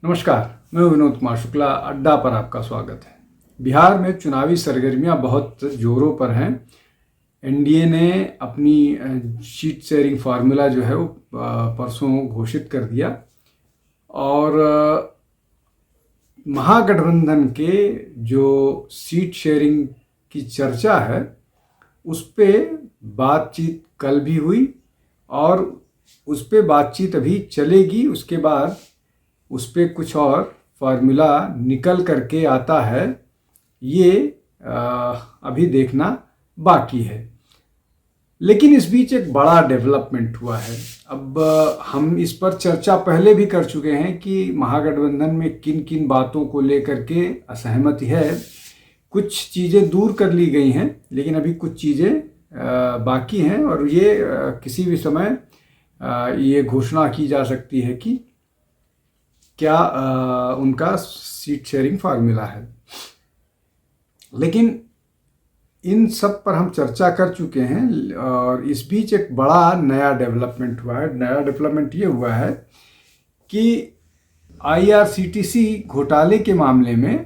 नमस्कार, मैं विनोद कुमार शुक्ला। अड्डा पर आपका स्वागत है। बिहार में चुनावी सरगर्मियां बहुत जोरों पर हैं। एनडीए ने अपनी सीट शेयरिंग फार्मूला जो है वो परसों घोषित कर दिया और महागठबंधन के जो सीट शेयरिंग की चर्चा है उस पे बातचीत कल भी हुई और उस पे बातचीत अभी चलेगी। उसके बाद उस पे कुछ और फार्मूला निकल करके आता है, ये अभी देखना बाकी है। लेकिन इस बीच एक बड़ा डेवलपमेंट हुआ है। अब हम इस पर चर्चा पहले भी कर चुके हैं कि महागठबंधन में किन किन बातों को लेकर के असहमति है। कुछ चीज़ें दूर कर ली गई हैं, लेकिन अभी कुछ चीज़ें बाकी हैं और ये किसी भी समय ये घोषणा की जा सकती है कि क्या उनका सीट शेयरिंग फार्मूला है। लेकिन इन सब पर हम चर्चा कर चुके हैं और इस बीच एक बड़ा नया डेवलपमेंट हुआ है। नया डेवलपमेंट ये हुआ है कि आईआरसीटीसी घोटाले के मामले में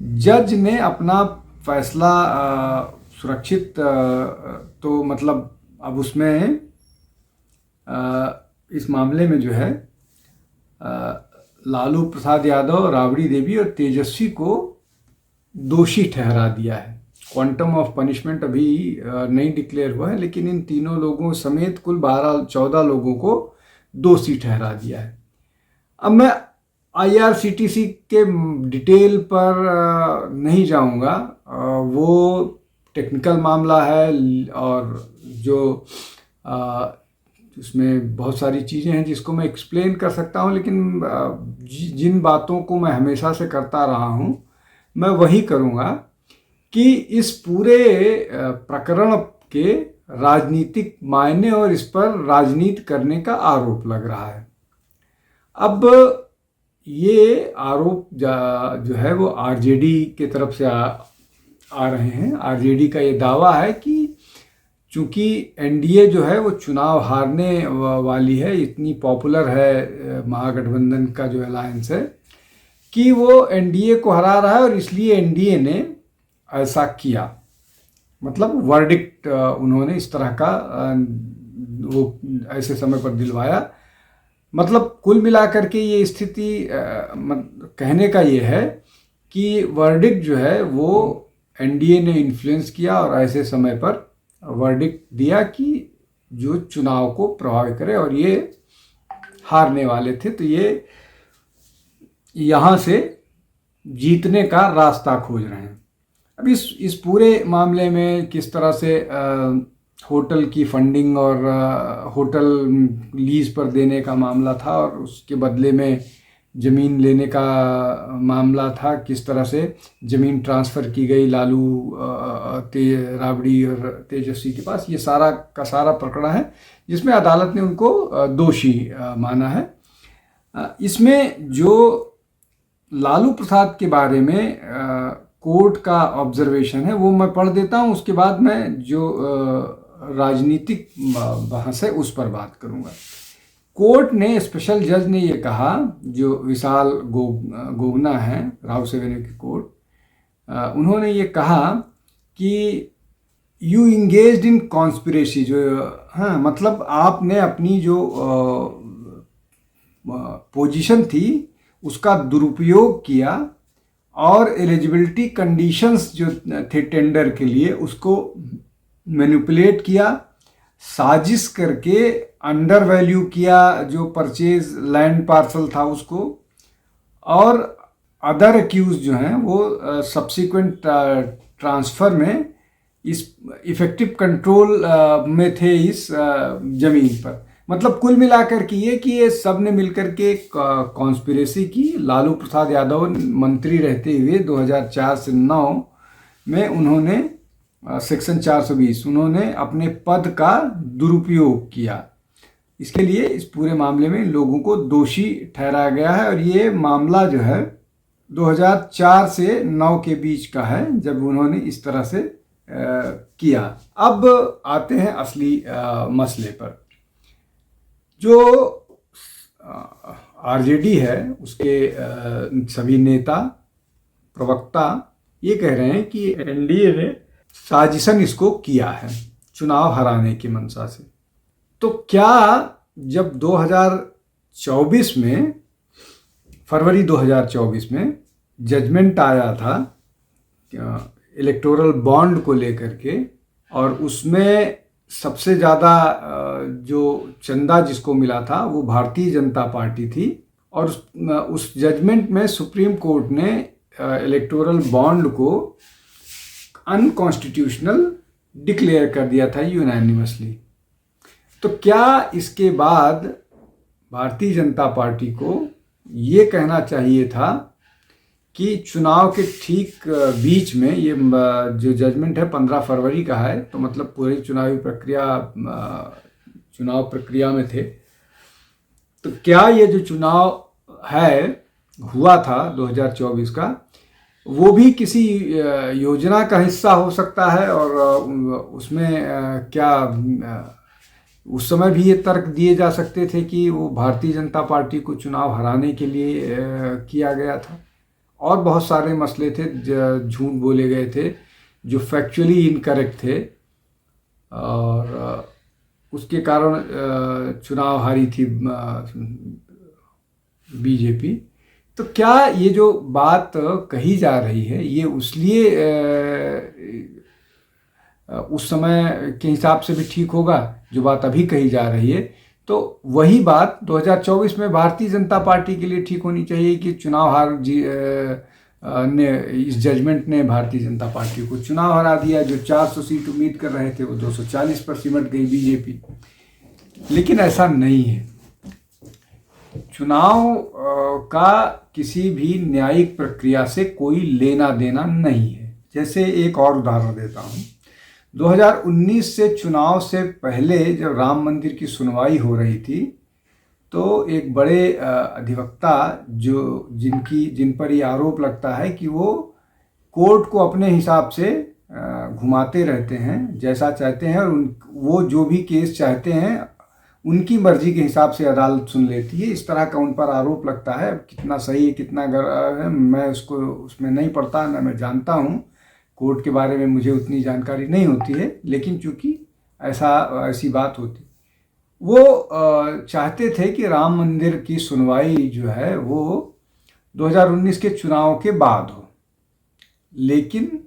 जज ने अपना फैसला सुरक्षित तो मतलब अब उसमें इस मामले में जो है लालू प्रसाद यादव, राबड़ी देवी और तेजस्वी को दोषी ठहरा दिया है। क्वांटम ऑफ पनिशमेंट अभी नहीं डिक्लेयर हुआ है, लेकिन इन तीनों लोगों समेत कुल 12-14 लोगों को दोषी ठहरा दिया है। अब मैं आईआरसीटीसी के डिटेल पर नहीं जाऊंगा, वो टेक्निकल मामला है और जो उसमें बहुत सारी चीज़ें हैं जिसको मैं एक्सप्लेन कर सकता हूं, लेकिन जिन बातों को मैं हमेशा से करता रहा हूं मैं वही करूंगा कि इस पूरे प्रकरण के राजनीतिक मायने और इस पर राजनीति करने का आरोप लग रहा है। अब ये आरोप जो है वो आरजेडी के तरफ से आ रहे हैं। आरजेडी का ये दावा है कि चूंकि एनडीए जो है वो चुनाव हारने वाली है, इतनी पॉपुलर है महागठबंधन का जो अलायंस है कि वो एनडीए को हरा रहा है और इसलिए एनडीए ने ऐसा किया। मतलब वर्डिक्ट उन्होंने इस तरह का वो ऐसे समय पर दिलवाया। मतलब कुल मिलाकर के ये स्थिति कहने का ये है कि वर्डिक्ट जो है वो एनडीए ने इन्फ्लुएंस किया और ऐसे समय पर वर्डिक्ट दिया कि जो चुनाव को प्रभावित करे और ये हारने वाले थे, तो ये यहाँ से जीतने का रास्ता खोज रहे हैं। अब इस पूरे मामले में किस तरह से होटल की फंडिंग और होटल लीज पर देने का मामला था और उसके बदले में ज़मीन लेने का मामला था, किस तरह से ज़मीन ट्रांसफ़र की गई लालू, राबड़ी और तेजस्वी के पास, ये सारा का सारा प्रकरण है जिसमें अदालत ने उनको दोषी माना है। इसमें जो लालू प्रसाद के बारे में कोर्ट का ऑब्जर्वेशन है वो मैं पढ़ देता हूँ, उसके बाद मैं जो राजनीतिक बहस है उस पर बात करूँगा। कोर्ट ने, स्पेशल जज ने ये कहा, जो विशाल गोगना है राउस एवेन्यू की कोर्ट, उन्होंने ये कहा कि यू इंगेज्ड इन कॉन्स्पिरेसी, जो हाँ मतलब आपने अपनी जो पोजीशन थी उसका दुरुपयोग किया और एलिजिबिलिटी कंडीशंस जो थे टेंडर के लिए उसको मैनिपुलेट किया, साजिश करके अंडर वैल्यू किया जो परचेज लैंड पार्सल था उसको, और अदर एक्यूज जो हैं वो सब्सिक्वेंट ट्रांसफ़र में इस इफ़ेक्टिव कंट्रोल में थे इस ज़मीन पर। मतलब कुल मिलाकर के ये कि ये सब ने मिलकर के कॉन्स्पिरेसी की। लालू प्रसाद यादव मंत्री रहते हुए 2004 से 2009 में उन्होंने सेक्शन 420 उन्होंने अपने पद का दुरुपयोग किया। इसके लिए इस पूरे मामले में लोगों को दोषी ठहराया गया है और ये मामला जो है 2004 से 2009 के बीच का है जब उन्होंने इस तरह से किया। अब आते हैं असली मसले पर। जो आरजेडी है उसके सभी नेता प्रवक्ता ये कह रहे हैं कि एनडीए ने साजिशन इसको किया है चुनाव हराने की मंशा से। तो क्या जब 2024 में फरवरी 2024 में जजमेंट आया था इलेक्टोरल बॉन्ड को लेकर के, और उसमें सबसे ज़्यादा जो चंदा जिसको मिला था वो भारतीय जनता पार्टी थी, और उस जजमेंट में सुप्रीम कोर्ट ने इलेक्टोरल बॉन्ड को अनकॉन्स्टिट्यूशनल डिक्लेयर कर दिया था यूनानिमसली। तो क्या इसके बाद भारतीय जनता पार्टी को ये कहना चाहिए था कि चुनाव के ठीक बीच में, ये जो जजमेंट है 15 फरवरी का है, तो मतलब पूरी चुनावी प्रक्रिया चुनाव प्रक्रिया में थे, तो क्या ये जो चुनाव है हुआ था 2024 का, वो भी किसी योजना का हिस्सा हो सकता है? और उसमें क्या उस समय भी ये तर्क दिए जा सकते थे कि वो भारतीय जनता पार्टी को चुनाव हराने के लिए किया गया था, और बहुत सारे मसले थे, झूठ बोले गए थे जो फैक्चुअली इनकरेक्ट थे, और उसके कारण चुनाव हारी थी बीजेपी। तो क्या ये जो बात कही जा रही है ये उसलिए उस समय के हिसाब से भी ठीक होगा जो बात अभी कही जा रही है? तो वही बात 2024 में भारतीय जनता पार्टी के लिए ठीक होनी चाहिए कि चुनाव ने इस जजमेंट ने भारतीय जनता पार्टी को चुनाव हरा दिया। जो 400 सीट उम्मीद कर रहे थे वो 240 पर सिमट गई बीजेपी। लेकिन ऐसा नहीं है। चुनाव का किसी भी न्यायिक प्रक्रिया से कोई लेना देना नहीं है। जैसे एक और उदाहरण देता हूँ, 2019 से चुनाव से पहले जब राम मंदिर की सुनवाई हो रही थी, तो एक बड़े अधिवक्ता जिन पर ये आरोप लगता है कि वो कोर्ट को अपने हिसाब से घुमाते रहते हैं, जैसा चाहते हैं, और वो जो भी केस चाहते हैं उनकी मर्जी के हिसाब से अदालत सुन लेती है। इस तरह का उन पर आरोप लगता है। कितना सही है कितना गलत है मैं उसमें नहीं पढ़ता, ना मैं जानता हूँ। कोर्ट के बारे में मुझे उतनी जानकारी नहीं होती है, लेकिन चूंकि ऐसी बात होती, वो चाहते थे कि राम मंदिर की सुनवाई जो है वो 2019 के चुनाव के बाद हो। लेकिन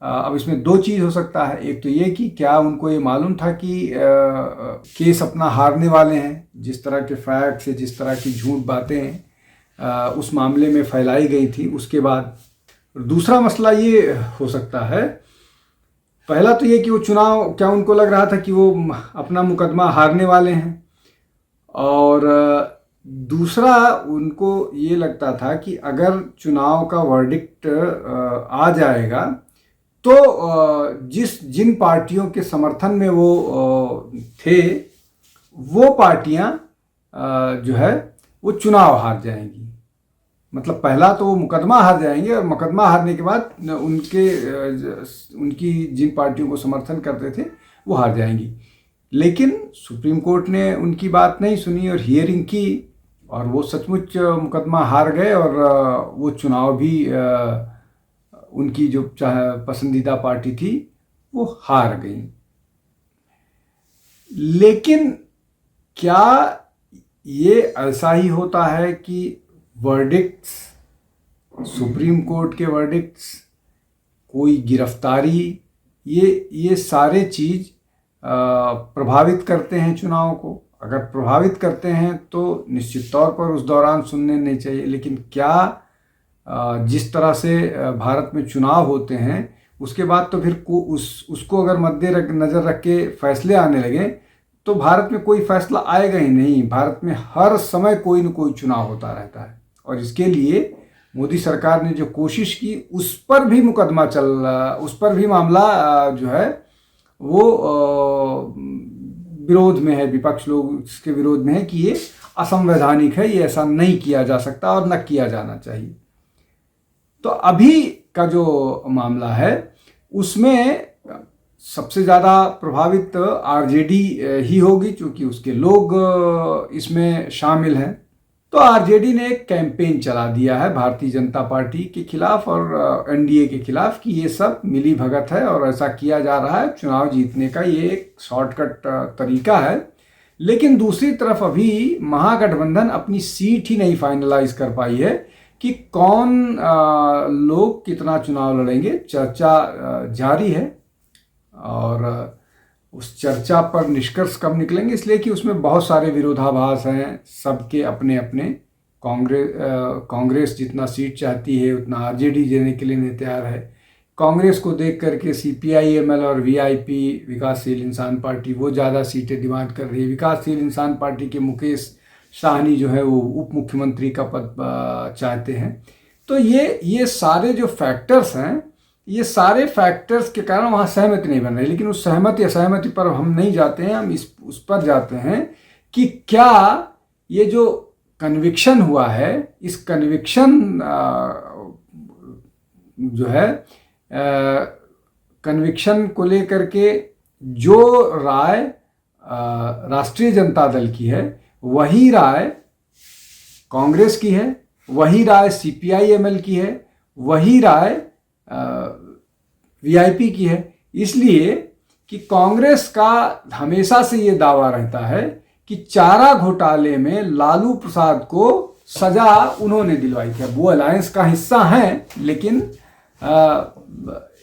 अब इसमें दो चीज़ हो सकता है। एक तो ये कि क्या उनको ये मालूम था कि केस अपना हारने वाले हैं, जिस तरह के फैक्ट्स, जिस तरह की झूठ बातें उस मामले में फैलाई गई थी उसके बाद। दूसरा मसला ये हो सकता है, पहला तो ये कि वो चुनाव, क्या उनको लग रहा था कि वो अपना मुकदमा हारने वाले हैं, और दूसरा उनको ये लगता था कि अगर चुनाव का वर्डिक्ट आ जाएगा तो जिन पार्टियों के समर्थन में वो थे वो पार्टियां जो है वो चुनाव हार जाएंगी। मतलब पहला तो वो मुकदमा हार जाएंगे, और मुकदमा हारने के बाद उनकी जिन पार्टियों को समर्थन करते थे वो हार जाएंगी। लेकिन सुप्रीम कोर्ट ने उनकी बात नहीं सुनी और हियरिंग की, और वो सचमुच मुकदमा हार गए, और वो चुनाव भी उनकी जो पसंदीदा पार्टी थी वो हार गई। लेकिन क्या ये ऐसा ही होता है कि वर्डिक्ट्स, सुप्रीम कोर्ट के वर्डिक्ट्स, कोई गिरफ्तारी, ये सारे चीज़ प्रभावित करते हैं चुनाव को? अगर प्रभावित करते हैं तो निश्चित तौर पर उस दौरान सुनने नहीं चाहिए। लेकिन क्या जिस तरह से भारत में चुनाव होते हैं उसके बाद तो फिर उसको अगर मद्देनजर रख के फैसले आने लगे तो भारत में कोई फैसला आएगा ही नहीं। भारत में हर समय कोई न कोई चुनाव होता रहता है, और इसके लिए मोदी सरकार ने जो कोशिश की उस पर भी मुकदमा चल रहा, उस पर भी मामला जो है वो विरोध में है। विपक्ष लोग इसके विरोध में है कि ये असंवैधानिक है, ये ऐसा नहीं किया जा सकता और न किया जाना चाहिए। तो अभी का जो मामला है उसमें सबसे ज़्यादा प्रभावित आरजेडी ही होगी, क्योंकि उसके लोग इसमें शामिल हैं। तो आरजेडी ने एक कैंपेन चला दिया है भारतीय जनता पार्टी के खिलाफ और एनडीए के खिलाफ कि ये सब मिली भगत है और ऐसा किया जा रहा है, चुनाव जीतने का ये एक शॉर्टकट तरीका है। लेकिन दूसरी तरफ अभी महागठबंधन अपनी सीट ही नहीं फाइनलाइज कर पाई है कि कौन लोग कितना चुनाव लड़ेंगे। चर्चा जारी है और उस चर्चा पर निष्कर्ष कब निकलेंगे, इसलिए कि उसमें बहुत सारे विरोधाभास हैं, सबके अपने अपने। कांग्रेस जितना सीट चाहती है उतना आरजेडी देने के लिए नहीं तैयार है। कांग्रेस को देख करके सीपीआई-एमएल और वीआईपी विकासशील इंसान पार्टी वो ज़्यादा सीटें डिमांड कर रही है। विकासशील इंसान पार्टी के मुकेश साहनी जो है वो उप मुख्यमंत्री का पद चाहते हैं। तो ये सारे जो फैक्टर्स हैं, ये सारे फैक्टर्स के कारण वहाँ सहमति नहीं बन रही। लेकिन उस सहमति असहमति पर हम नहीं जाते हैं, हम उस पर जाते हैं कि क्या ये जो कन्विक्शन हुआ है, इस कन्विक्शन जो है कन्विक्शन को लेकर के जो राय राष्ट्रीय जनता दल की है, वही राय कांग्रेस की है, वही राय सीपीआई-एमएल की है, वही राय वीआईपी की है। इसलिए कि कांग्रेस का हमेशा से ये दावा रहता है कि चारा घोटाले में लालू प्रसाद को सजा उन्होंने दिलवाई थी। वो अलायंस का हिस्सा हैं, लेकिन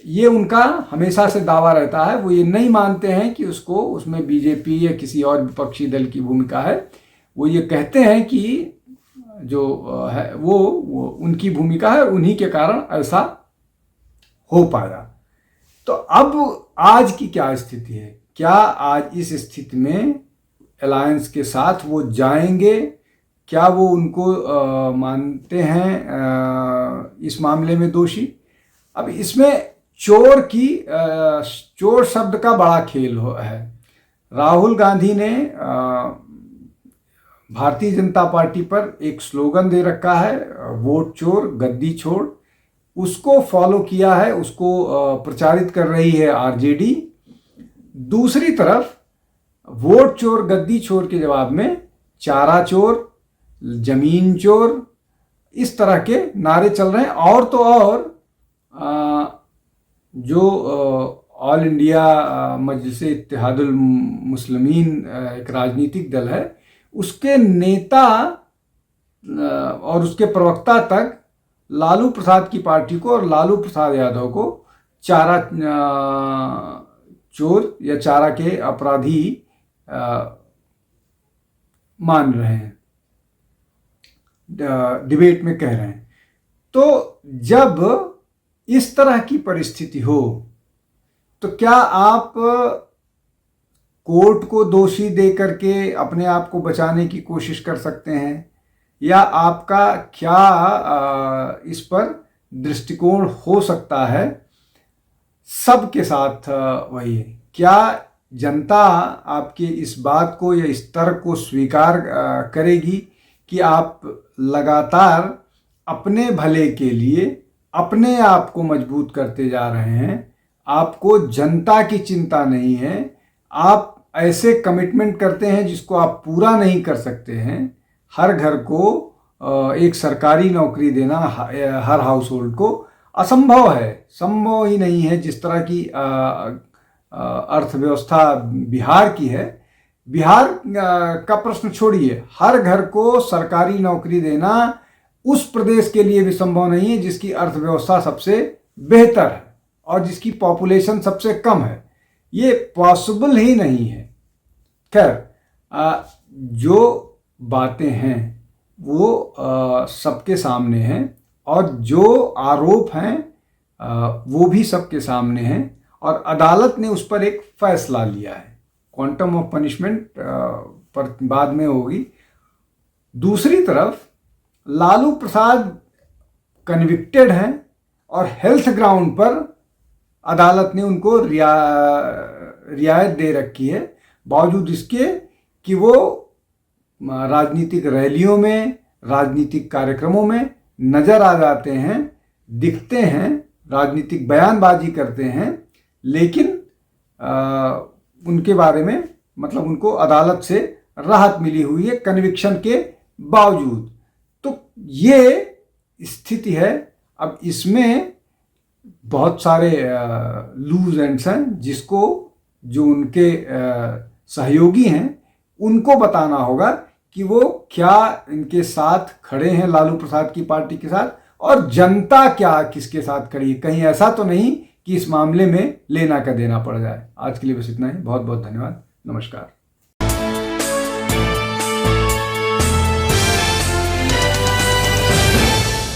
ये उनका हमेशा से दावा रहता है। वो ये नहीं मानते हैं कि उसमें बीजेपी या किसी और विपक्षी दल की भूमिका है। वो ये कहते हैं कि जो है वो उनकी भूमिका है और उन्हीं के कारण ऐसा हो पाया। तो अब आज की क्या स्थिति है? क्या आज इस स्थिति में अलायंस के साथ वो जाएंगे? क्या वो उनको मानते हैं इस मामले में दोषी? अब इसमें चोर शब्द का बड़ा खेल है। राहुल गांधी ने भारतीय जनता पार्टी पर एक स्लोगन दे रखा है, वोट चोर गद्दी छोड़। उसको फॉलो किया है, उसको प्रचारित कर रही है आरजेडी। दूसरी तरफ वोट चोर गद्दी चोर के जवाब में चारा चोर, जमीन चोर, इस तरह के नारे चल रहे हैं। और तो और जो ऑल इंडिया मजलिस इत्तेहादुल मुस्लिमीन एक राजनीतिक दल है, उसके नेता और उसके प्रवक्ता तक लालू प्रसाद की पार्टी को और लालू प्रसाद यादव को चारा चोर या चारा के अपराधी मान रहे हैं, डिबेट में कह रहे हैं। तो जब इस तरह की परिस्थिति हो तो क्या आप कोर्ट को दोषी दे करके अपने आप को बचाने की कोशिश कर सकते हैं, या आपका क्या इस पर दृष्टिकोण हो सकता है? सबके साथ वही है, क्या जनता आपके इस बात को या इस तर्क को स्वीकार करेगी कि आप लगातार अपने भले के लिए अपने आप को मजबूत करते जा रहे हैं, आपको जनता की चिंता नहीं है, आप ऐसे कमिटमेंट करते हैं जिसको आप पूरा नहीं कर सकते हैं। हर घर को एक सरकारी नौकरी देना हर हाउस होल्ड को असंभव है, संभव ही नहीं है। जिस तरह की अर्थव्यवस्था बिहार की है, बिहार का प्रश्न छोड़िए, हर घर को सरकारी नौकरी देना उस प्रदेश के लिए भी संभव नहीं है जिसकी अर्थव्यवस्था सबसे बेहतर है और जिसकी पॉपुलेशन सबसे कम है। ये पॉसिबल ही नहीं है। खैर, जो बातें हैं वो सबके सामने हैं और जो आरोप हैं वो भी सबके सामने हैं और अदालत ने उस पर एक फैसला लिया है। क्वांटम ऑफ पनिशमेंट पर बाद में होगी। दूसरी तरफ लालू प्रसाद कन्विक्टेड हैं और हेल्थ ग्राउंड पर अदालत ने उनको रियायत दे रखी है, बावजूद इसके कि वो राजनीतिक रैलियों में, राजनीतिक कार्यक्रमों में नजर आ जाते हैं, दिखते हैं, राजनीतिक बयानबाजी करते हैं, लेकिन उनके बारे में मतलब उनको अदालत से राहत मिली हुई है कन्विक्शन के बावजूद। तो ये स्थिति है। अब इसमें बहुत सारे लूज एंड्स हैं जिसको जो उनके सहयोगी हैं उनको बताना होगा कि वो क्या इनके साथ खड़े हैं लालू प्रसाद की पार्टी के साथ, और जनता क्या किसके साथ खड़ी है। कहीं ऐसा तो नहीं कि इस मामले में लेना का देना पड़ जाए। आज के लिए बस इतना ही। बहुत बहुत धन्यवाद। नमस्कार।